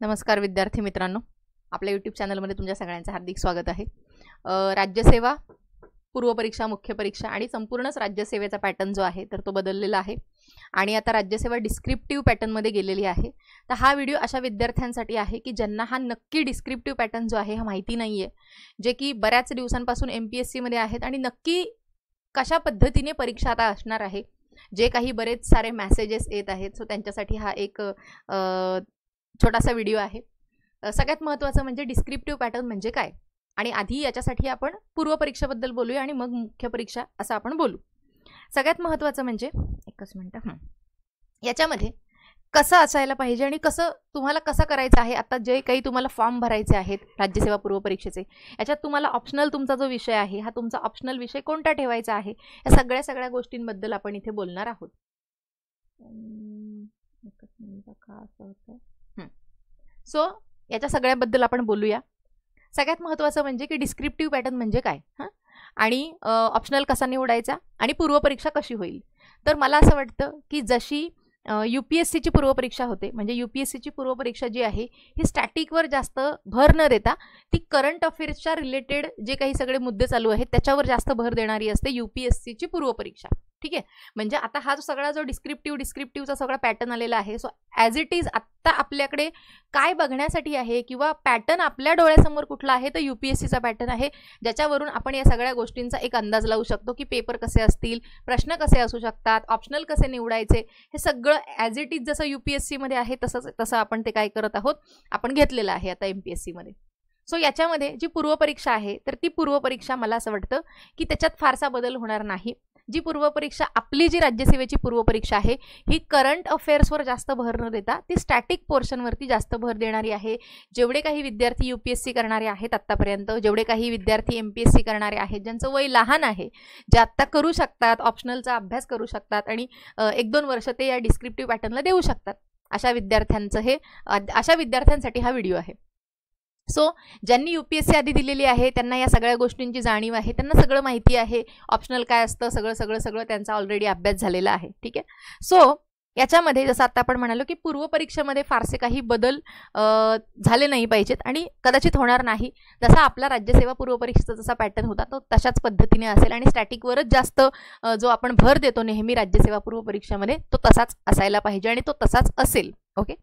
नमस्कार विद्यार्थी मित्रांनो, आपल्या यूट्यूब चॅनलमध्ये तुमच्या सगळ्यांचं हार्दिक स्वागत आहे. राज्यसेवा पूर्वपरीक्षा, मुख्य परीक्षा आणि संपूर्णच राज्यसेवेचा पॅटर्न जो आहे तर तो बदललेला आहे आणि आता राज्यसेवा डिस्क्रिप्टिव्ह पॅटर्नमध्ये गेलेली आहे. तर हा व्हिडिओ अशा विद्यार्थ्यांसाठी आहे की ज्यांना हा नक्की डिस्क्रिप्टिव्ह पॅटर्न जो आहे हा माहिती नाही आहे, जे की बऱ्याच दिवसांपासून MPSCमध्ये आहेत आणि नक्की कशा पद्धतीने परीक्षा आता असणार आहे, जे काही बरेच सारे मेसेजेस येत आहेत. सो त्यांच्यासाठी हा एक छोटासा व्हिडिओ आहे. सगळ्यात महत्त्वाचं म्हणजे डिस्क्रिप्टिव्ह पॅटर्न म्हणजे काय, आणि आधी याच्यासाठी आपण पूर्वपरीक्षेबद्दल बोलूया आणि मग मुख्य परीक्षा असं आपण बोलू. सगळ्यात महत्त्वाचं म्हणजे एकच मिनिट, याच्यामध्ये कसं असायला पाहिजे आणि तुम्हाला कसं करायचं आहे. आता जे काही तुम्हाला फॉर्म भरायचे आहेत राज्यसेवा पूर्वपरीक्षेचे, याच्यात तुम्हाला ऑप्शनल तुमचा जो विषय आहे हा तुमचा ऑप्शनल विषय कोणता ठेवायचा आहे, या सगळ्या गोष्टींबद्दल आपण इथे बोलणार आहोत. एकच मिनिट, का असं होतं. सो याच्या सगळ्याबद्दल आपण बोलूया. सगळ्यात महत्त्वाचं म्हणजे की डिस्क्रिप्टिव्ह पॅटर्न म्हणजे काय, आणि ऑप्शनल कसा निवडायचा आणि पूर्वपरीक्षा कशी होईल. तर मला असं वाटतं की जशी UPSCची पूर्वपरीक्षा होते, म्हणजे UPSCची पूर्वपरीक्षा जी आहे ही स्टॅटिकवर जास्त भर न देता ती करंट अफेअर्सच्या रिलेटेड जे काही सगळे मुद्दे चालू आहेत त्याच्यावर जास्त भर देणारी असते UPSCची पूर्वपरीक्षा. ठीक आहे, म्हणजे आता हा जो डिस्क्रिप्टिव्हचा सगळा पॅटर्न आलेला आहे, सो ॲज इट इज आत्ता आपल्याकडे काय बघण्यासाठी आहे किंवा पॅटर्न आपल्या डोळ्यासमोर कुठला आहे, तर UPSCचा पॅटर्न आहे, ज्याच्यावरून आपण या सगळ्या गोष्टींचा एक अंदाज लावू शकतो की पेपर कसे असतील, प्रश्न कसे असू शकतात, ऑप्शनल कसे निवडायचे, हे सगळं ॲज इट इज जसं UPSCमध्ये आहे तसं आपण ते काय करत आहोत, आपण घेतलेलं आहे आता MPSCमध्ये. सो याच्यामध्ये जी पूर्वपरीक्षा आहे तर ती पूर्वपरीक्षा मला असं वाटतं की त्याच्यात फारसा बदल होणार नाही. जी पूर्वपरीक्षा आपली जी राज्यसेवेची पूर्वपरीक्षा आहे ही करंट अफेअर्सवर जास्त भर न देता ती स्टॅटिक पोर्शनवरती जास्त भर देणारी आहे. जेवढे काही विद्यार्थी UPSC करणारे आहेत आत्तापर्यंत, जेवढे काही विद्यार्थी MPSC करणारे आहेत, ज्यांचं वय लहान आहे, जे आत्ता करू शकतात, ऑप्शनलचा अभ्यास करू शकतात आणि 1-2 वर्ष ते या डिस्क्रिप्टिव्ह पॅटर्नला देऊ शकतात, अशा विद्यार्थ्यांसाठी हा व्हिडिओ आहे. सो ज्यांनी UPSC आधी दिलेली आहे त्यांना या सगळ्या गोष्टींची जाणीव आहे, त्यांना सगळं माहिती आहे, ऑप्शनल काय असतं, सगळं त्यांचा ऑलरेडी अभ्यास झालेला आहे. ठीक आहे. सो याच्यामध्ये जसं आता आपण म्हणालो की पूर्वपरीक्षेमध्ये फारसे काही बदल झाले नाही पाहिजेत आणि कदाचित होणार नाही. जसा आपला राज्यसेवा पूर्वपरीक्षेचा जसा पॅटर्न होता तो तशाच पद्धतीने असेल आणि स्टॅटिकवरच जास्त जो आपण भर देतो नेहमी राज्यसेवा पूर्वपरीक्षेमध्ये तो तसाच असायला पाहिजे आणि तो तसाच असेल. ओके,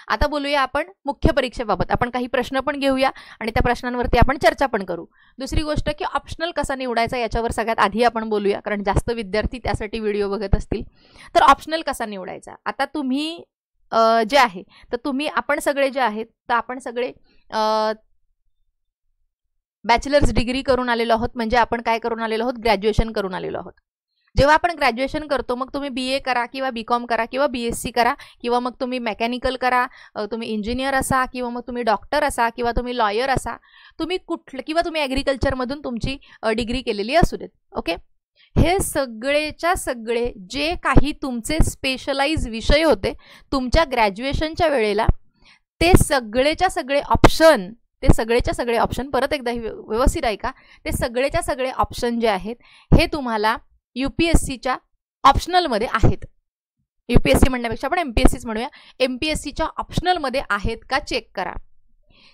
आता बोलूया आपण मुख्य परीक्षेबाबत. आपण काही प्रश्न पण घेऊया आणि त्या प्रश्नांवरती आपण चर्चा पण करू. दुसरी गोष्ट की ऑप्शनल कसा निवडायचा याच्यावर सगळ्यात आधी आपण बोलूया, कारण जास्त विद्यार्थी त्यासाठी व्हिडिओ बघत असतील. तर ऑप्शनल कसा निवडायचा, आता तुम्ही जे आहे तर आपण सगळे जे आहेत तर आपण सगळे बॅचलर्स डिग्री करून आलेलो आहोत, म्हणजे आपण काय करून आलेलो आहोत, ग्रॅज्युएशन करून आलेलो आहोत. जेव्हा आपण ग्रॅज्युएशन करतो मग तुम्ही BA करा किंवा BCom करा किंवा BSc करा किंवा मग तुम्ही मेकॅनिकल करा, तुम्ही इंजिनियर असा किंवा मग तुम्ही डॉक्टर असा किंवा तुम्ही लॉयर असा, तुम्ही किंवा तुम्ही ॲग्रिकल्चरमधून तुमची डिग्री केलेली असू देत. ओके, हे सगळेच्या सगळे जे काही तुमचे स्पेशलाइज विषय होते तुमच्या ग्रॅज्युएशनच्या वेळेला, ते सगळेच्या सगळे ऑप्शन परत एकदा व्यवस्थित ऐका, ते सगळेच्या सगळे ऑप्शन जे आहेत हे तुम्हाला UPSCच्या ऑप्शनलमध्ये आहेत. UPSC म्हणण्यापेक्षा आपण MPSCच म्हणूया, MPSCच्या ऑप्शनलमध्ये आहेत का चेक करा.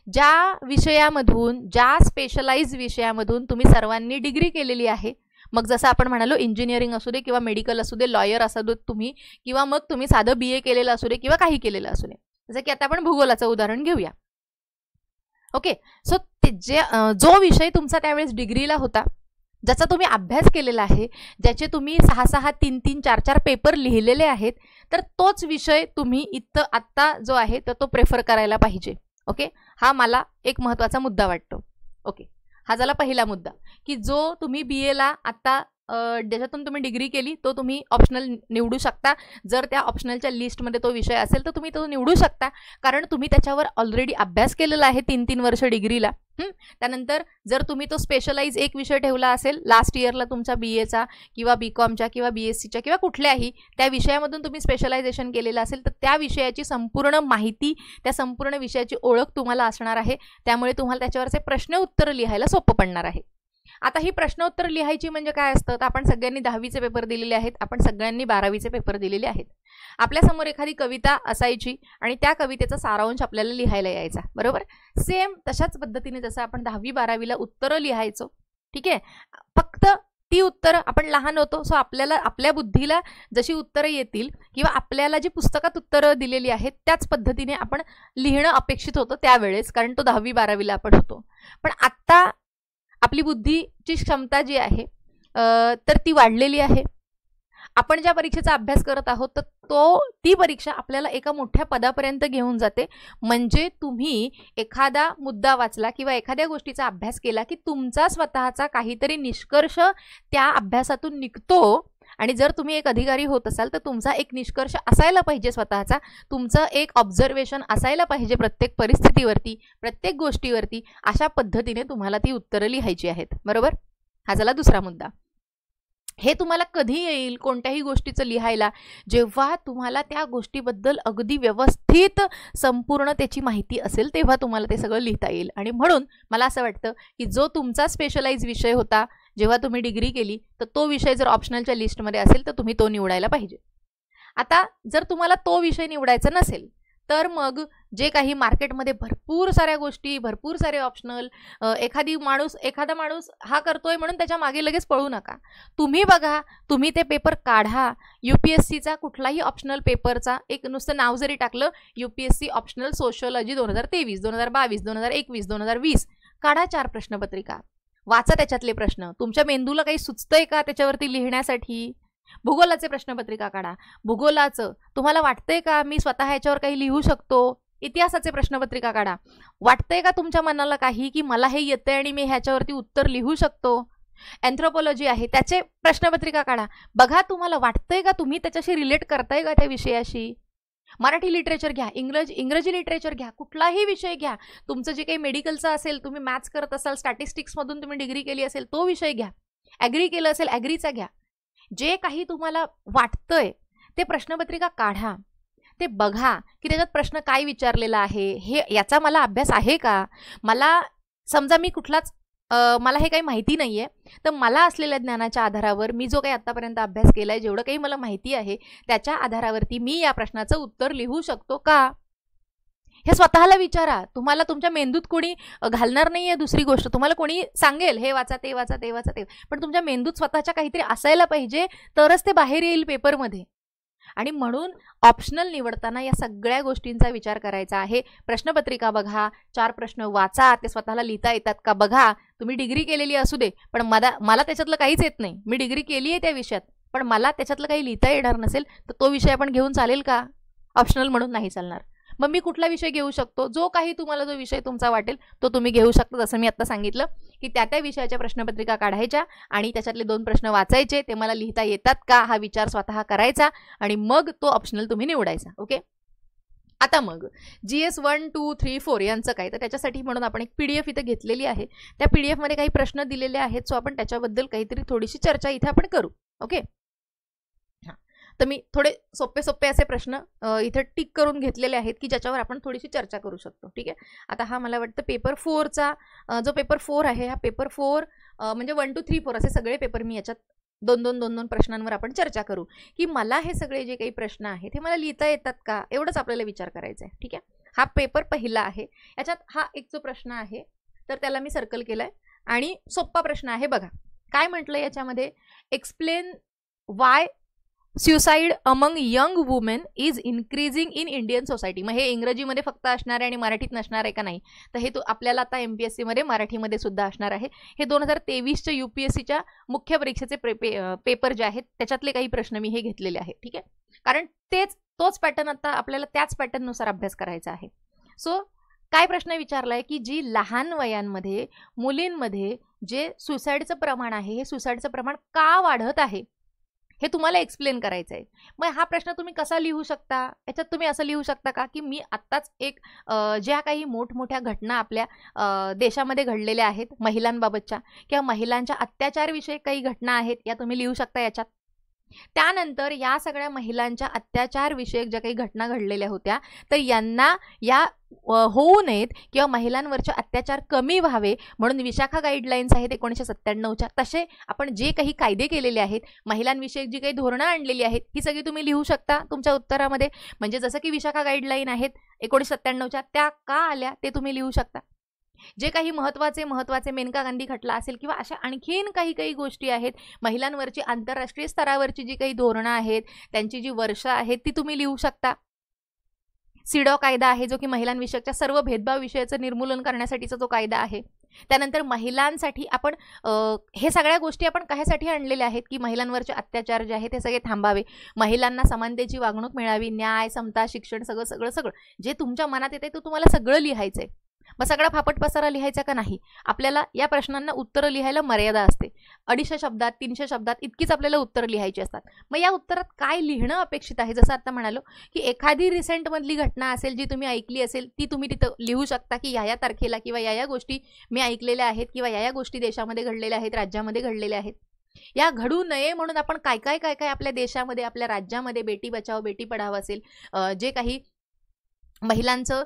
ज्या स्पेशलाइज विषयामधून तुम्ही सर्वांनी डिग्री केलेली आहे, मग जसं आपण म्हणालो इंजिनिअरिंग असू दे किंवा मेडिकल असू दे, लॉयर असू दे तुम्ही, किंवा मग तुम्ही साधं BA केलेलं असू दे किंवा काही केलेलं असू दे. जसं की आता आपण भूगोलाचं उदाहरण घेऊया. ओके, सो जो विषय तुमचा त्यावेळेस डिग्रीला होता, ज्याचा तुम्ही अभ्यास केलेला आहे, ज्याचे तुम्ही 6-6, 3-3, 4-4 पेपर लिहिलेले आहेत, तर तोच विषय तुम्ही इथं आत्ता जो आहे तर तो प्रेफर करायला पाहिजे. ओके, हा मला एक महत्त्वाचा मुद्दा वाटतो. ओके, हा झाला पहिला मुद्दा की जो तुम्ही BAला आत्ता ज्याच्यातून तुम्ही डिग्री केली तो तुम्ही ऑप्शनल निवडू शकता. जर त्या ऑप्शनलच्या लिस्टमध्ये तो विषय असेल तर तुम्ही तो निवडू शकता, कारण तुम्ही त्याच्यावर ऑलरेडी अभ्यास केलेला आहे 3-3 वर्ष डिग्रीला. त्यानंतर जर तुम्ही तो स्पेशलाइज एक विषय ठेवला असेल लास्ट इयरला तुमच्या BAचा किंवा BComच्या किंवा BScच्या किंवा कुठल्याही त्या विषयामधून तुम्ही स्पेशलायझेशन केलेलं असेल, तर त्या विषयाची संपूर्ण माहिती, त्या संपूर्ण विषयाची ओळख तुम्हाला असणार आहे. त्यामुळे तुम्हाला त्याच्यावरचे प्रश्न उत्तर लिहायला सोपं पडणार आहे. आता ही प्रश्नोत्तर लिहायची म्हणजे काय असतं, तर आपण सगळ्यांनी 10वीचे पेपर दिलेले आहेत, आपण सगळ्यांनी 12वीचे पेपर दिलेले आहेत. आपल्यासमोर एखादी कविता असायची आणि त्या कवितेचा सारांश आपल्याला लिहायला यायचा, बरोबर. सेम तशाच पद्धतीने जसं आपण 10वी 12वीला उत्तरं लिहायचो, ठीक आहे. फक्त ती उत्तरं आपण लहान होतो, सो आपल्याला आपल्या बुद्धीला जशी उत्तरं येतील किंवा आपल्याला जी पुस्तकात उत्तरं दिलेली आहेत त्याच पद्धतीने आपण लिहिणं अपेक्षित होतं त्यावेळेस, कारण तो 10वी 12वीला आपण होतो. पण आत्ता आपली बुद्धीची क्षमता जी आहे तर ती वाढलेली आहे. आपण ज्या परीक्षेचा अभ्यास करत आहोत तर ती परीक्षा आपल्याला एका मोठ्या पदापर्यंत घेऊन जाते. म्हणजे तुम्ही एखादा मुद्दा वाचला किंवा एखाद्या गोष्टीचा अभ्यास केला की तुमचा स्वतःचा काहीतरी निष्कर्ष त्या अभ्यासातून निघतो. आणि जर तुम्ही एक अधिकारी होत असाल तर तुमचा एक निष्कर्ष असायला पाहिजे स्वतःचा, तुमचं एक ऑब्झर्वेशन असायला पाहिजे प्रत्येक परिस्थितीवरती, प्रत्येक गोष्टीवरती. अशा पद्धतीने तुम्हाला ती उत्तरं लिहायची आहेत, बरोबर. हा झाला दुसरा मुद्दा. हे तुम्हाला कधी येईल कोणत्याही गोष्टीचं लिहायला, जेव्हा तुम्हाला त्या गोष्टीबद्दल अगदी व्यवस्थित संपूर्ण त्याची माहिती असेल तेव्हा तुम्हाला ते सगळं लिहिता येईल. आणि म्हणून मला असं वाटतं की जो तुमचा स्पेशलाइज विषय होता जेव्हा तुम्ही डिग्री केली तर तो विषय जर ऑप्शनलच्या लिस्टमध्ये असेल तर तुम्ही तो निवडायला पाहिजे. आता जर तुम्हाला तो विषय निवडायचा नसेल तर मग जे काही मार्केटमध्ये भरपूर साऱ्या गोष्टी, भरपूर सारे ऑप्शनल, एखादा माणूस हा करतोय म्हणून त्याच्या मागे लगेच पळू नका. तुम्ही बघा, तुम्ही ते पेपर काढा. UPSCचा कुठलाही ऑप्शनल पेपरचा एक नुसतं नाव जरी टाकलं UPSC ऑप्शनल सोशियोलॉजी 2023, 2022, 2021, 2020, काढा 4 प्रश्नपत्रिका, वाचा त्याच्यातले प्रश्न. तुमच्या मेंदूला काही सुचतंय का त्याच्यावरती लिहिण्यासाठी? भूगोलाचे प्रश्नपत्रिका काढा. भूगोलाचं तुम्हाला वाटतंय का मी स्वतः ह्याच्यावर काही लिहू शकतो? इतिहासाचे प्रश्नपत्रिका काढा. वाटतंय का तुमच्या मनाला काही की मला हे येतंय आणि मी ह्याच्यावरती उत्तर लिहू शकतो? एन्थ्रोपॉलॉजी आहे त्याचे प्रश्नपत्रिका काढा. बघा तुम्हाला वाटतंय का तुम्ही त्याच्याशी रिलेट करताय का त्या विषयाशी? मराठी लिटरेचर घ्या, इंग्रजी लिटरेचर घ्या, कुठलाही विषय घ्या. तुमचं जे काही मेडिकलचं असेल, तुम्ही मॅथ्स करत असाल, स्टॅटिस्टिक्समधून तुम्ही डिग्री केली असेल तो विषय घ्या. ॲग्री केलं असेल ॲग्रीचा घ्या. जे काही तुम्हाला वाटतंय ते प्रश्नपत्रिका काढा. ते बघा की त्याच्यात प्रश्न काय विचारलेला आहे, हे याचा मला अभ्यास आहे का? मला समजा मी मला हे काही माहिती नाही आहे तर मला असलेल्या ज्ञानाच्या आधारावर मी जो काही आत्तापर्यंत अभ्यास केला आहे, जेवढं काही मला माहिती आहे त्याच्या आधारावरती मी या प्रश्नाचं उत्तर लिहू शकतो का? हे स्वतःला विचारा. तुम्हाला तुमच्या मेंदूत कोणी घालणार नाही आहे. दुसरी गोष्ट तुम्हाला कोणी सांगेल हे वाचा ते वाचा ते वाचा ते, पण तुमच्या मेंदूत स्वतःच्या काहीतरी असायला पाहिजे तरच ते बाहेर येईल पेपरमध्ये. आणि म्हणून ऑप्शनल निवडताना या सगळ्या गोष्टींचा विचार करायचा आहे. प्रश्नपत्रिका बघा, 4 प्रश्न वाचा, ते स्वतःला लिहिता येतात का बघा. तुम्ही डिग्री केलेली असू दे पण मला त्याच्यातलं काहीच येत नाही, मी डिग्री केली आहे त्या विषयात पण मला त्याच्यातलं काही लिहिता येणार नसेल तर तो विषय आपण घेऊन चालेल का? ऑप्शनल म्हणून नाही चालणार. मग मी कुठला विषय घेऊ शकतो? जो विषय तुमचा वाटेल तो तुम्ही घेऊ शकता. जसं मी आता सांगितलं की त्या विषयाच्या प्रश्नपत्रिका काढायच्या आणि त्याच्यातले 2 प्रश्न वाचायचे, ते मला लिहिता येतात का हा विचार स्वतः करायचा आणि मग तो ऑप्शनल तुम्ही निवडायचा. ओके. आता मग GS 1, 2, 3, 4 यांचं काय, तर त्याच्यासाठी म्हणून आपण एक PDF इथे घेतलेली आहे. त्या PDF मध्ये काही प्रश्न दिलेले आहेत, सो आपण त्याच्याबद्दल काहीतरी थोडीशी चर्चा इथे आपण करू. ओके. तर मी थोडे सोपे असे प्रश्न इथे टिक करून घेतलेले आहेत की ज्याच्यावर आपण थोडीशी चर्चा करू शकतो. ठीक आहे. आता हा मला वाटतं पेपर 4चा जो पेपर 4 आहे, हा पेपर 4 म्हणजे 1, 2, 3, 4 असे सगळे पेपर मी याच्यात 2 प्रश्नांवर आपण चर्चा करू की मला हे सगळे जे काही प्रश्न आहेत हे मला लिहिता येतात का, एवढंच आपल्याला विचार करायचा आहे. ठीक आहे. हा पेपर पहिला आहे. याच्यात हा एक जो प्रश्न आहे तर त्याला मी सर्कल केलाय आणि सोपा प्रश्न आहे. बघा काय म्हटलं याच्यामध्ये, explain Y suicide among young women is increasing in Indian society. मग हे इंग्रजीमध्ये फक्त असणार आहे आणि मराठीत नसणार आहे का? नाही, तर हे आपल्याला आता MPSC मध्ये मराठीमध्ये सुद्धा असणार आहे. हे 2023च्या UPSCच्या मुख्य परीक्षेचे पेपर जे आहेत त्याच्यातले काही प्रश्न मी हे घेतलेले आहेत. ठीक आहे. कारण तोच पॅटर्न आता आपल्याला त्याच पॅटर्ननुसार अभ्यास करायचा आहे. सो काय प्रश्न विचारलाय की जी लहान वयांमध्ये मुलींमध्ये जे सुसाईडचं प्रमाण आहे, हे सुसाईडचं प्रमाण का वाढत आहे हे तुम्हाला एक्सप्लेन करायचं आहे. मग हा प्रश्न तुम्ही कसा लिहू शकता? याच्यात तुम्ही असं लिहू शकता का की मी आत्ताच एक ज्या काही मोठमोठ्या घटना आपल्या देशामध्ये घडलेल्या आहेत महिलांबाबतच्या किंवा महिलांच्या अत्याचारविषयी काही घटना आहेत या तुम्ही लिहू शकता याच्यात. त्यानंतर या सगळ्या महिलांच्या अत्याचार विषयक ज्या काही घटना घडलेल्या होत्या तर यांना या होऊ नयेत किंवा महिलांवरचे अत्याचार कमी व्हावे म्हणून विशाखा गाईडलाईन्स आहेत 1997च्या, तसे आपण जे काही कायदे केलेले आहेत, महिलांविषयक जी काही धोरणं आणलेली आहेत, ही सगळी तुम्ही लिहू शकता तुमच्या उत्तरामध्ये. म्हणजे जसं की विशाखा गाईडलाईन आहेत 1997च्या, त्या का आल्या ते तुम्ही लिहू शकता. जे काही महत्त्वाचे मेनका गांधी खटला असेल किंवा अशा आणखीन काही गोष्टी आहेत, महिलांवरची आंतरराष्ट्रीय स्तरावरची जी काही धोरणं आहेत, त्यांची जी वर्ष आहेत, ती तुम्ही लिहू शकता. सिडॉ कायदा आहे जो की महिलांविषयकच्या सर्व भेदभाव विषयाचं निर्मूलन करण्यासाठीचा जो कायदा आहे. त्यानंतर महिलांसाठी आपण हे सगळ्या गोष्टी आपण कशासाठी आणलेल्या आहेत की महिलांवरचे अत्याचार जे आहेत ते सगळे थांबावे, महिलांना समानतेची वागणूक मिळावी, न्याय, समता, शिक्षण, सगळं जे तुमच्या मनात येते ते तुम्हाला सगळं लिहायचंय. मग सगळा फापट पसारा लिहायचा का नाही? आपल्याला या प्रश्नांना उत्तरं लिहायला मर्यादा असते. 250 शब्दात 300 शब्दात इतकीच आपल्याला उत्तरं लिहायची असतात. मग या उत्तरात काय लिहिणं अपेक्षित आहे? जसं आता म्हणालो की एखादी रिसेंटमधली घटना असेल जी तुम्ही ऐकली असेल ती तुम्ही तिथं लिहू शकता की या तारखेला किंवा या गोष्टी मी ऐकलेल्या आहेत किंवा या गोष्टी देशामध्ये घडलेल्या आहेत, राज्यामध्ये घडलेल्या आहेत. या घडू नये म्हणून आपण काय आपल्या देशामध्ये, आपल्या राज्यामध्ये बेटी बचाओ बेटी पढाओ असेल, जे काही महिलांचं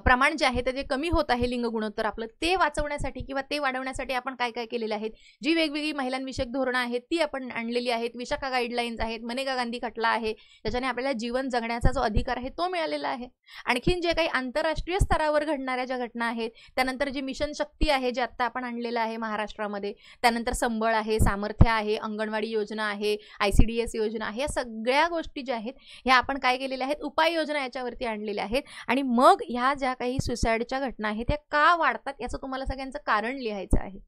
प्रमाण जे आहे ते कमी होत आहे लिंग गुणोत्तर आपलं, ते वाचवण्यासाठी किंवा ते वाढवण्यासाठी आपण काय केलेलं आहे, जी वेगवेगळी महिलांविषयक धोरणं आहेत ती आपण आणलेली आहेत. विशाखा गाईडलाईन्स आहेत, मेनका गांधी खटला आहे, त्याच्याने आपल्याला जीवन जगण्याचा जो अधिकार आहे तो मिळालेला आहे. आणखीन जे काही आंतरराष्ट्रीय स्तरावर घडणाऱ्या ज्या घटना आहेत, त्यानंतर जे मिशन शक्ती आहे जे आत्ता आपण आणलेलं आहे महाराष्ट्रामध्ये, त्यानंतर संबळ आहे, सामर्थ्य आहे, अंगणवाडी योजना आहे, ICDS योजना आहे, या सगळ्या गोष्टी ज्या आहेत ह्या आपण काय केलेल्या आहेत, उपाययोजना याच्यावरती आणलेल्या आहेत. आणि मग ह्या ज्या काही सुसाईडच्या घटना आहेत त्या का वाढतात याचं तुम्हाला सगळ्यांचं कारण लिहायचं आहे.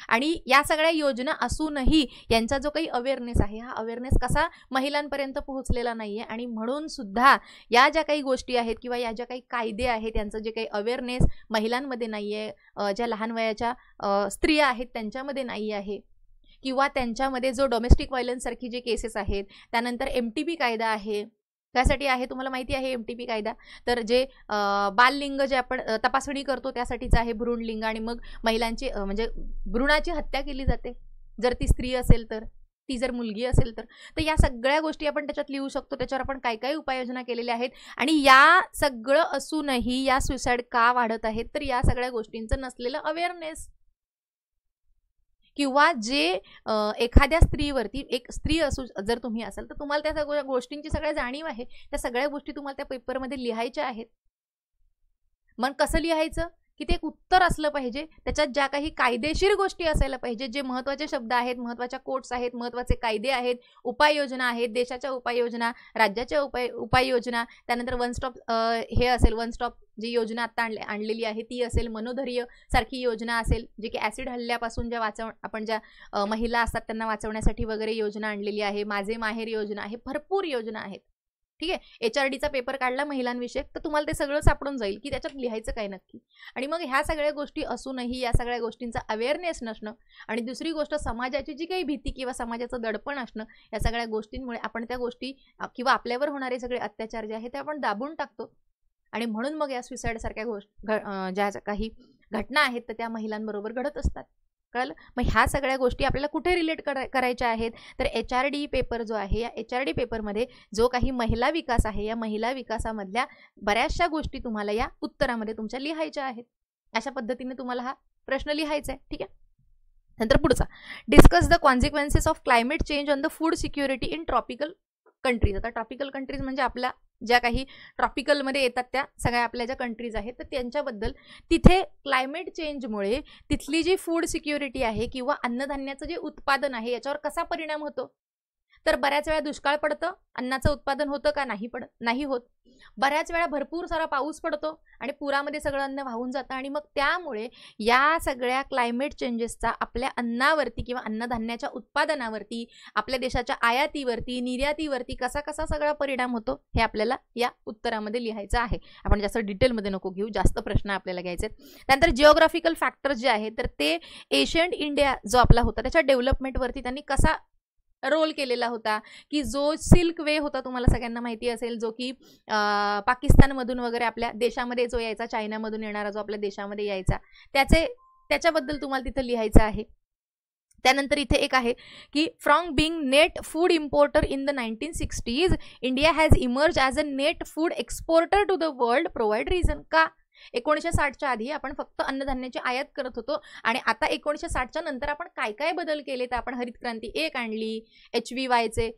आणि या सगळ्या योजना असूनही यांचा जो काही अवेअरनेस आहे, हा अवेअरनेस कसा महिलांपर्यंत पोहोचलेला नाहीये, आणि म्हणून सुद्धा या ज्या काही गोष्टी आहेत किंवा या ज्या काही कायदे आहेत यांचं जे काही अवेअरनेस महिलांमध्ये नाहीये, ज्या लहान वयाच्या स्त्रिया आहेत त्यांच्यामध्ये नाही आहे, किंवा त्यांच्यामध्ये जो डोमेस्टिक व्हायलन्स सारखी जे केसेस आहेत, त्यानंतर MTP कायदा आहे. त्यासाठी आहे, तुम्हाला माहिती आहे MTP कायदा, तर जे बाललिंग जे आपण तपासणी करतो त्यासाठीच आहे, भ्रूणलिंग. आणि मग महिलांची म्हणजे भ्रूणाची हत्या केली जाते जर ती स्त्री असेल तर, ती जर मुलगी असेल तर या सगळ्या गोष्टी आपण त्याच्यात लिहू शकतो. त्याच्यावर आपण काय उपाययोजना केलेल्या आहेत. आणि या सगळं असूनही या सुसाईड का वाढत आहेत, तर या सगळ्या गोष्टींचं नसलेलं अवेअरनेस, किंवा जे एखाद्या स्त्रीवरती, एक स्त्री असू जर तुम्ही असाल तर तुम्हाला त्या सगळ्या गोष्टींची सगळ्या जाणीव आहे, त्या सगळ्या गोष्टी तुम्हाला त्या पेपरमध्ये लिहायच्या आहेत. मग कसं लिहायचं की ते एक उत्तर असलं पाहिजे, त्याच्यात ज्या काही कायदेशीर गोष्टी असायला पाहिजे, जे महत्त्वाचे शब्द आहेत, महत्त्वाच्या कोट्स आहेत, महत्त्वाचे कायदे आहेत, उपाययोजना आहेत, देशाच्या उपाययोजना, राज्याच्या उपाययोजना, त्यानंतर वन स्टॉप हे असेल, वन स्टॉप जी योजना आता आणलेली आहे ती असेल, मनोधैर्य सारखी योजना असेल, जे की ॲसिड हल्ल्यापासून ज्या आपण ज्या महिला असतात त्यांना वाचवण्यासाठी वगैरे योजना आणलेली आहे, माझे माहेर योजना आहे, भरपूर योजना आहेत. ठीक आहे. HRDचा पेपर काढला महिलांविषयक तर तुम्हाला ते सगळं सापडून जाईल की त्याच्यात लिहायचं काय नक्की. आणि मग ह्या सगळ्या गोष्टी असूनही या सगळ्या गोष्टींचा अवेअरनेस नसणं, आणि दुसरी गोष्ट समाजाची जी काही भीती किंवा समाजाचं दडपण असणं, या सगळ्या गोष्टींमुळे आपण त्या गोष्टी किंवा आपल्यावर होणारे सगळे अत्याचार जे आहेत ते आपण दाबून टाकतो. आणि म्हणून मग या सुसाईड सारख्या ज्या काही घटना आहेत तर त्या महिलांबरोबर घडत असतात. कळलं? मग ह्या सगळ्या गोष्टी आपल्याला कुठे रिलेट करायच्या आहेत, तर HRD पेपर जो आहे, या HRD पेपरमध्ये जो काही महिला विकास आहे, या महिला विकासामधल्या बऱ्याचशा गोष्टी तुम्हाला या उत्तरामध्ये तुमच्या लिहायच्या आहेत. अशा पद्धतीने तुम्हाला हा प्रश्न लिहायचा आहे. ठीक आहे. नंतर पुढचा, discuss the consequences of climate change on the food security in tropical countries. आता ट्रॉपिकल कंट्रीज म्हणजे आपल्या ज्या काही ट्रॉपिकलमध्ये येतात त्या सगळ्या आपल्या ज्या कंट्रीज आहेत तर त्यांच्याबद्दल, तिथे क्लायमेट चेंजमुळे तिथली जी फूड सिक्युरिटी आहे किंवा अन्नधान्याचं जे उत्पादन आहे याच्यावर कसा परिणाम होतो. तर बऱ्याच वेळा दुष्काळ पडतं, अन्नाचं उत्पादन होतं का? नाही होत. बऱ्याच वेळा भरपूर सारा पाऊस पडतो आणि पुरामध्ये सगळं अन्न वाहून जातं, आणि मग त्यामुळे या सगळ्या क्लायमेट चेंजेसचा आपल्या अन्नावरती किंवा अन्नधान्याच्या उत्पादनावरती, आपल्या देशाच्या आयातीवरती, निर्यातीवरती कसा सगळा परिणाम होतो हे आपल्याला या उत्तरामध्ये लिहायचं आहे. आपण जास्त डिटेलमध्ये नको घेऊ, जास्त प्रश्न आपल्याला घ्यायचे. त्यानंतर जिओग्राफिकल फॅक्टर्स जे आहेत तर ते एशियंट इंडिया जो आपला होता त्याच्या डेव्हलपमेंटवरती त्यांनी कसा रोल केलेला होता, की जो सिल्क वे होता तुम्हाला सगळ्यांना माहिती असेल, जो की पाकिस्तानमधून वगैरे आपल्या देशामध्ये जो यायचा, चायनामधून येणारा जो आपल्या देशामध्ये यायचा, त्याच्याबद्दल तुम्हाला तिथं लिहायचं आहे. त्यानंतर इथे एक आहे की from being net food importer in the 1960s India has emerge as a net food exporter to the world, provide reason. का? 1960च्या आधी आपण फक्त अन्नधान्याची आयात करत होतो आणि आता 1960च्या नंतर आपण काय काय बदल केले तर आपण हरित क्रांती 1 आणली, HVYचे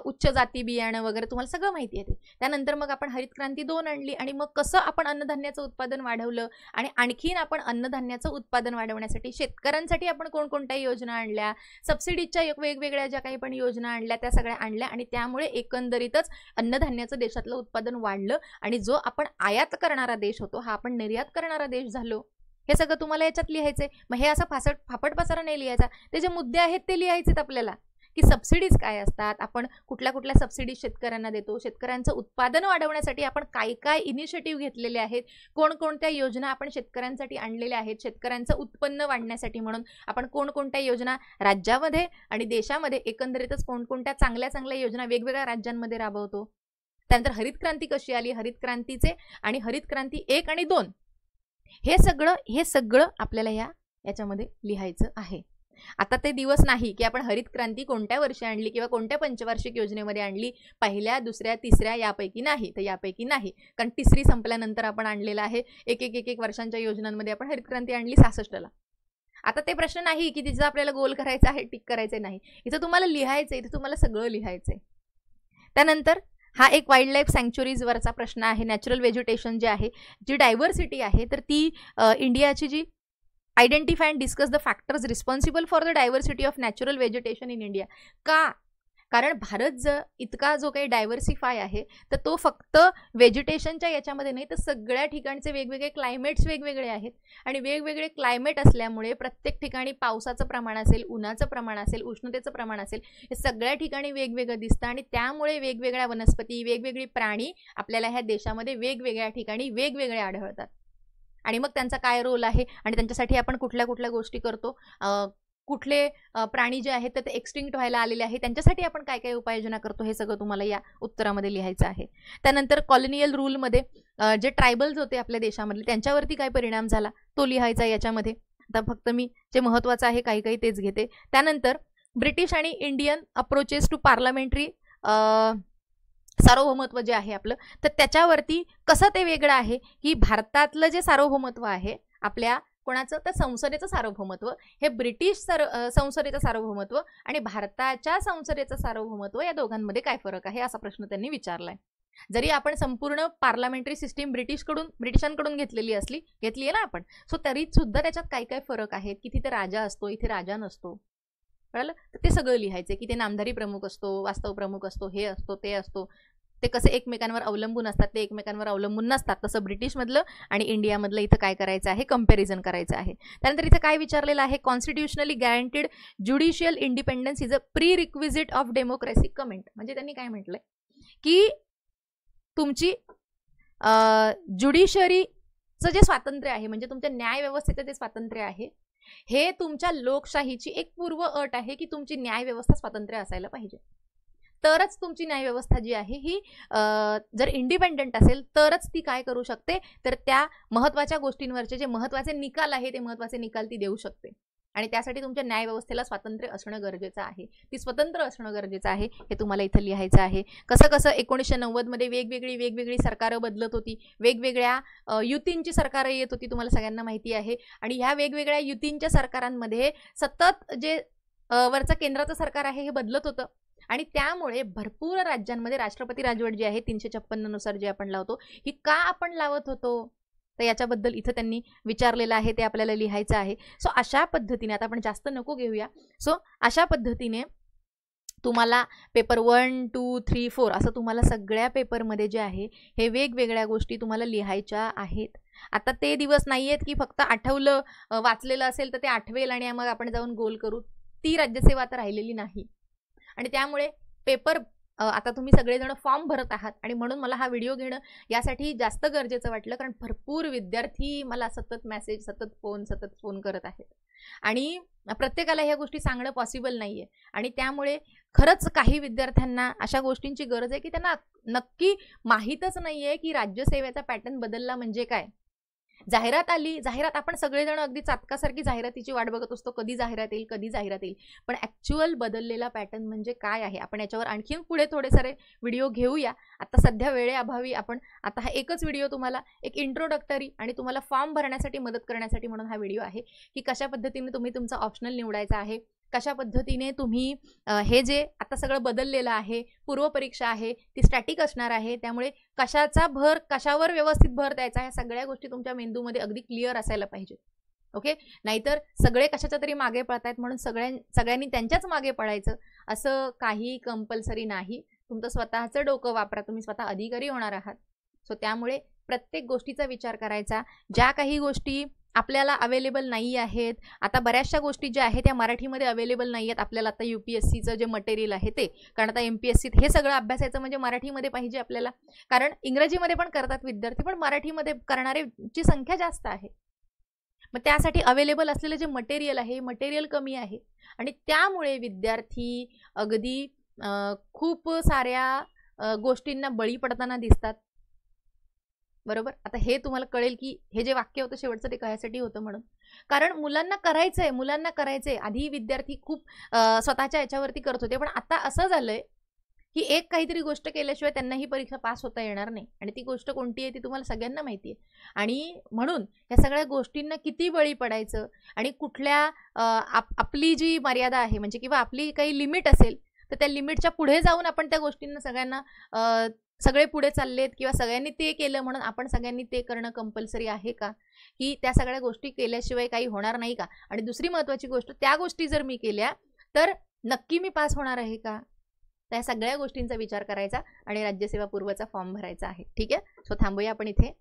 उच्च जाती बियाणं वगैरे तुम्हाला सगळं माहिती आहे. त्यानंतर मग आपण हरित क्रांती 2 आणली आणि मग कसं आपण अन्नधान्याचं उत्पादन वाढवलं आणि आणखीन आपण अन्नधान्याचं उत्पादन वाढवण्यासाठी शेतकऱ्यांसाठी आपण कोणकोणत्या योजना आणल्या, सबसिडीच्या वेगवेगळ्या ज्या काही पण योजना आणल्या त्या सगळ्या आणल्या आणि त्यामुळे एकंदरीतच अन्नधान्याचं देशातलं उत्पादन वाढलं आणि जो आपण आयात करणारा देश होतो हा आपण निर्यात करणारा देश झालो. हे सगळं तुम्हाला याच्यात लिहायचंय. मग हे असं फापट पसारा नाही लिहायचा, ते जे मुद्दे आहेत ते लिहायचेत आपल्याला की सबसिडीज काय असतात, आपण कुठल्या कुठल्या सबसिडीज शेतकऱ्यांना देतो, शेतकऱ्यांचं उत्पादन वाढवण्यासाठी आपण काय काय इनिशिएटिव्ह घेतलेले आहेत, कोणकोणत्या योजना आपण शेतकऱ्यांसाठी आणलेल्या आहेत, शेतकऱ्यांचं उत्पन्न वाढण्यासाठी म्हणून आपण कोणकोणत्या योजना राज्यामध्ये आणि देशामध्ये एकंदरीतच कोणकोणत्या चांगल्या चांगल्या योजना वेगवेगळ्या राज्यांमध्ये राबवतो. त्यानंतर हरित क्रांती कशी आली, हरित क्रांतीचे आणि हरित क्रांती 1 आणि 2 हे सगळं आपल्याला याच्यामध्ये लिहायचं आहे. आता ते दिवस नाही की आपण हरित क्रांती कोणत्या वर्षी आणली किंवा कोणत्या पंचवार्षिक योजनेमध्ये आणली, पहिल्या, दुसऱ्या, तिसऱ्या यापैकी नाही, तर यापैकी नाही, कारण तिसरी संपल्यानंतर आपण आणलेला आहे. एक वर्षांच्या योजनांमध्ये आपण हरित क्रांती आणली 66ला. आता ते प्रश्न नाही की तिचं आपल्याला गोल करायचं आहे, टिक करायचं नाही, इथं तुम्हाला लिहायचं, इथं तुम्हाला सगळं लिहायचंय. त्यानंतर हा एक वाईल्ड लाईफ सँक्च्युरीजवरचा प्रश्न आहे. नॅचरल व्हेजिटेशन जे आहे, जी डायव्हर्सिटी आहे, तर ती इंडियाची जी identify and discuss the factors responsible for the diversity of natural vegetation in India. का? कारण भारत इतका जो काही डायव्हर्सिफाय आहे तर तो फक्त व्हेजिटेशनच्या याच्यामध्ये नाही, तर सगळ्या ठिकाणचे वेगवेगळे क्लायमेट्स वेगवेगळे आहेत आणि वेगवेगळे क्लायमेट असल्यामुळे प्रत्येक ठिकाणी पावसाचं प्रमाण असेल, उन्हाचं प्रमाण असेल, उष्णतेचं प्रमाण असेल, हे सगळ्या ठिकाणी वेगवेगळं दिसतं आणि त्यामुळे वेगवेगळ्या वनस्पती, वेगवेगळी प्राणी आपल्याला ह्या देशामध्ये वेगवेगळ्या ठिकाणी वेगवेगळे आढळतात. आणि मग त्यांचा काय रोल आहे आणि त्यांच्यासाठी आपण कुठल्या कुठल्या गोष्टी करतो, कुठले प्राणी जे आहेत तर ते एक्सटिंक्ट व्हायला आलेले आहेत, त्यांच्यासाठी आपण काय काय उपाययोजना करतो, हे सगळं तुम्हाला या उत्तरामध्ये लिहायचं आहे. त्यानंतर कॉलोनियल रूलमध्ये जे ट्रायबल्स होते आपल्या देशामधले त्यांच्यावरती काय परिणाम झाला तो लिहायचा याच्यामध्ये. आता फक्त मी जे महत्त्वाचं आहे काही काही तेच घेते. त्यानंतर ब्रिटिश आणि इंडियन अप्रोचेस टू पार्लमेंटरी सार्वभौमत्व जे आहे आपलं, तर त्याच्यावरती कसं ते वेगळं आहे की भारतातलं जे सार्वभौमत्व आहे आपल्या कोणाचं, तर संसदेचं सार्वभौमत्व, हे ब्रिटिश संसदेचं सार्वभौमत्व आणि भारताच्या संसदेचं सार्वभौमत्व या दोघांमध्ये काय फरक आहे असा प्रश्न त्यांनी विचारलाय. जरी आपण संपूर्ण पार्लमेंटरी सिस्टीम ब्रिटिशांकडून घेतली आहे ना आपण, सो तरी सुद्धा त्याच्यात काय काय फरक आहेत की तिथे राजा असतो, इथे राजा नसतो. कळलं? तर ते सगळं लिहायचं की ते नामधारी प्रमुख असतो, वास्तव प्रमुख असतो, हे असतो, ते असतो, ते कसे एकमेकांवर अवलंबून असतात, ते एकमेकांवर अवलंबून नसतात. तसं ब्रिटिशमधलं आणि इंडियामधलं इथं काय करायचं आहे, कंपॅरिझन करायचं आहे. त्यानंतर इथं काय विचारलेलं आहे, constitutionally guaranteed judicial independence is a prerequisite of democracy. Comment म्हणजे त्यांनी काय म्हटलंय की तुमची ज्युडिशरीचं जे स्वातंत्र्य आहे, म्हणजे तुमच्या न्याय व्यवस्थेचं जे स्वातंत्र्य आहे, हे तुमच्या लोकशाहीची एक पूर्व अट आहे की तुमची न्याय व्यवस्था स्वातंत्र्य असायला पाहिजे. तरच तुमची न्यायव्यवस्था जी आहे ही जर इंडिपेंडंट असेल तरच ती काय करू शकते, तर त्या महत्त्वाच्या गोष्टींवरचे जे महत्त्वाचे निकाल आहे ते महत्त्वाचे निकाल ती देऊ शकते. आणि त्यासाठी तुमच्या न्यायव्यवस्थेला स्वातंत्र्य असणं गरजेचं आहे, ती स्वतंत्र असणं गरजेचं आहे, हे तुम्हाला इथं लिहायचं आहे. कसं 1990 मध्ये वेगवेगळी सरकारं बदलत होती, वेगवेगळ्या युतींची सरकारं येत होती, तुम्हाला सगळ्यांना माहिती आहे. आणि ह्या वेगवेगळ्या युतींच्या सरकारांमध्ये सतत जे वरचं केंद्राचं सरकार आहे हे बदलत होतं आणि त्यामुळे भरपूर राज्यांमध्ये राष्ट्रपती राजवट जी आहे 356 नुसार जे आपण लावतो, ही का आपण लावत होतो, तर याच्याबद्दल इथं त्यांनी विचारलेलं आहे, ते आपल्याला लिहायचं आहे. सो अशा पद्धतीने, आता आपण जास्त नको घेऊया, सो अशा पद्धतीने तुम्हाला पेपर 1, 2, 3, 4 असं तुम्हाला सगळ्या पेपरमध्ये जे आहे हे वेगवेगळ्या गोष्टी तुम्हाला लिहायच्या आहेत. आता ते दिवस नाही आहेत की फक्त आठवलं वाचलेलं असेल तर ते आठवेल आणि मग आपण जाऊन गोल करू, ती राज्यसेवा आता राहिलेली नाही. आणि त्यामुळे पेपर आता तुम्ही सगळेजण फॉर्म भरत आहात आणि म्हणून मला हा व्हिडिओ घेणं यासाठी जास्त गरजेचं वाटलं, कारण भरपूर विद्यार्थी मला सतत मेसेज, सतत फोन करत आहेत आणि प्रत्येकाला ह्या गोष्टी सांगणं पॉसिबल नाहीये. आणि त्यामुळे खरंच काही विद्यार्थ्यांना अशा गोष्टींची गरज आहे की त्यांना नक्की माहीतच नाहीये की राज्यसेवेचा पॅटर्न बदलला म्हणजे काय. जाहिरात आली, जाहिरात आपण सगळेजण अगदी चातकासारखी जाहिरातीची वाट बघत असतो, कधी जाहिरात येईल, कधी जाहिरात येईल. पण ॲक्च्युअल बदललेला पॅटर्न म्हणजे काय आहे, आपण याच्यावर आणखीन पुढे थोडे सारे व्हिडिओ घेऊया. आता सध्या वेळेअभावी आपण आता हा एकच व्हिडिओ तुम्हाला एक इंट्रोडक्टरी आणि तुम्हाला फॉर्म भरण्यासाठी मदत करण्यासाठी म्हणून हा व्हिडिओ आहे, की कशा पद्धतीने तुम्ही तुमचा ऑप्शनल निवडायचा आहे, कशा पद्धतीने तुम्ही हे जे आता सगळं बदललेलं आहे, पूर्वपरीक्षा आहे ती स्टॅटिक असणार आहे, त्यामुळे कशाचा भर, कशावर व्यवस्थित भर द्यायचा, ह्या सगळ्या गोष्टी तुमच्या मेंदूमध्ये अगदी क्लिअर असायला पाहिजे. ओके, नाहीतर सगळे कशाच्या तरी मागे पळतायत म्हणून सगळ्यांनी त्यांच्याच मागे पळायचं असं काही कंपल्सरी नाही. तुमचं स्वतःचं डोकं वापरा, तुम्ही स्वतः अधिकारी होणार आहात. सो त्यामुळे प्रत्येक गोष्टीचा विचार करायचा. ज्या काही गोष्टी आपल्याला अवेलेबल नाही आहेत, आता बऱ्याचशा गोष्टी ज्या आहेत त्या मराठीमध्ये अवेलेबल नाही आहेत आपल्याला. आता UPSCचं जे मटेरियल आहे ते, कारण आता MPSCत हे सगळं अभ्यासायचं म्हणजे मराठीमध्ये पाहिजे आपल्याला, कारण इंग्रजीमध्ये पण करतात विद्यार्थी, पण मराठीमध्ये करणाऱ्यांची संख्या जास्त आहे. मग त्यासाठी अवेलेबल असलेलं जे मटेरियल आहे, मटेरियल कमी आहे आणि त्यामुळे विद्यार्थी अगदी खूप साऱ्या गोष्टींना बळी पडताना दिसतात. बरोबर. आता हे तुम्हाला कळेल की हे जे वाक्य होतं शेवटचं ते कशासाठी होतं म्हणून, कारण मुलांना करायचंय. आधी विद्यार्थी खूप स्वतःच्या याच्यावरती करत होते, पण आता असं झालंय की एक काहीतरी गोष्ट केल्याशिवाय त्यांना ही परीक्षा पास होता येणार नाही, आणि ती गोष्ट कोणती आहे ती तुम्हाला सगळ्यांना माहिती आहे. आणि म्हणून या सगळ्या गोष्टींना किती बळी पडायचं आणि कुठल्या आपली जी मर्यादा आहे म्हणजे किंवा आपली काही लिमिट असेल तर त्या लिमिटच्या पुढे जाऊन आपण त्या गोष्टींना सगळ्यांना सगळे पुढे चाललेत किंवा सगळ्यांनी ते केलं म्हणून आपण सगळ्यांनी ते करणं कंपल्सरी आहे का, की त्या सगळ्या गोष्टी केल्याशिवाय काही होणार नाही का. आणि दुसरी महत्त्वाची गोष्ट, त्या गोष्टी जर मी केल्या तर नक्की मी पास होणार आहे का, त्या सगळ्या गोष्टींचा विचार करायचा आणि राज्यसेवा पूर्वचा फॉर्म भरायचा आहे. ठीक आहे. सो थांबूया आपण इथे.